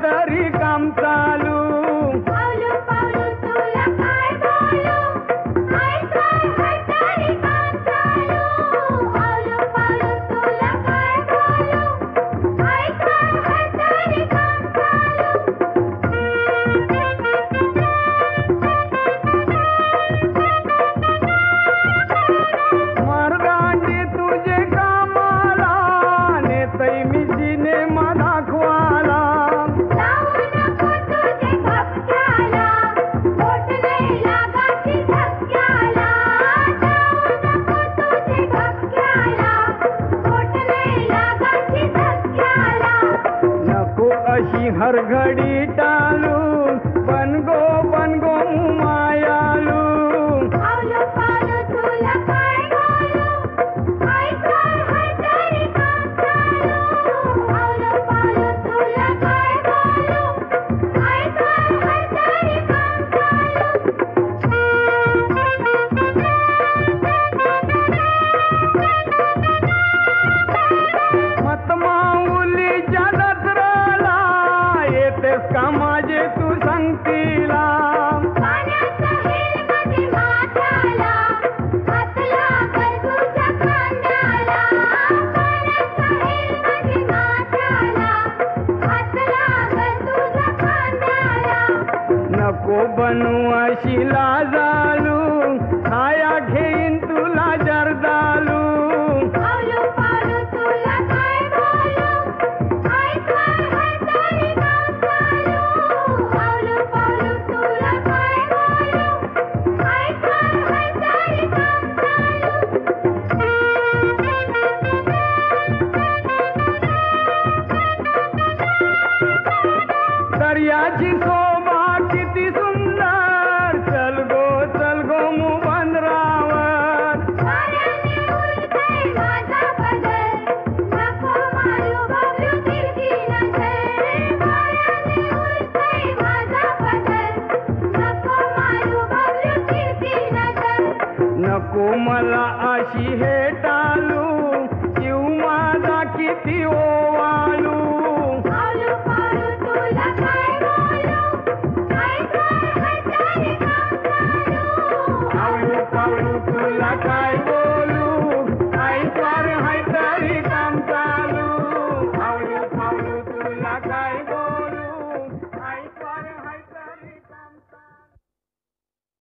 तरी काम चालू. पावलो पावलो तुला काय बोलू, ऐकाय तरी काम चालू. पावलो पावलो तुला काय बोलू, ऐकाय तरी काम चालू. मर्दांनी तुझे कामाला नेतै मी सिनेमा दाखवाला. जाऊ नको तुझे भपक्याला, बोट नाही लागायची धक्क्याला. जाऊ नको तुझे भपक्याला, बोट नाही लागायची धक्क्याला. नको अशी हरघडी टालू, बनगो बनगो मायालू. पावलो पावलो तुला काय बोलू, ऐकाय तरी काम चालू. पावलो पावलो तुला काय बोलू, ऐकाय तरी काम चालू. मतमाऊलीच्या जत्राला येतेस का माझे तू संगतीला. पाण्याचा हेल माझे माथ्याला, हात लागल तुझ्या खांद्याला. पाण्याचा हेल माझे माथ्याला, हात लागल तुझ्या खांद्याला. नको बनू अशी लाजालू, छाया घेईन तुला जर्दालू. पावलो पावलो तुला काय बोलू, ऐकाय तरी काम चालू. पावलो पावलो तुला काय बोलू, ऐकाय तरी काम चालू. दर्याची शोभा किती सुंदर, चल गो मुबंदरावर. वाऱ्याने उडतंय माझा पदर, नको मारू बबलू तिरकी नजर. वाऱ्याने उडतंय माझा पदर, नको मारू बबलू तिरकी नजर. नको मला अशी हे टालू,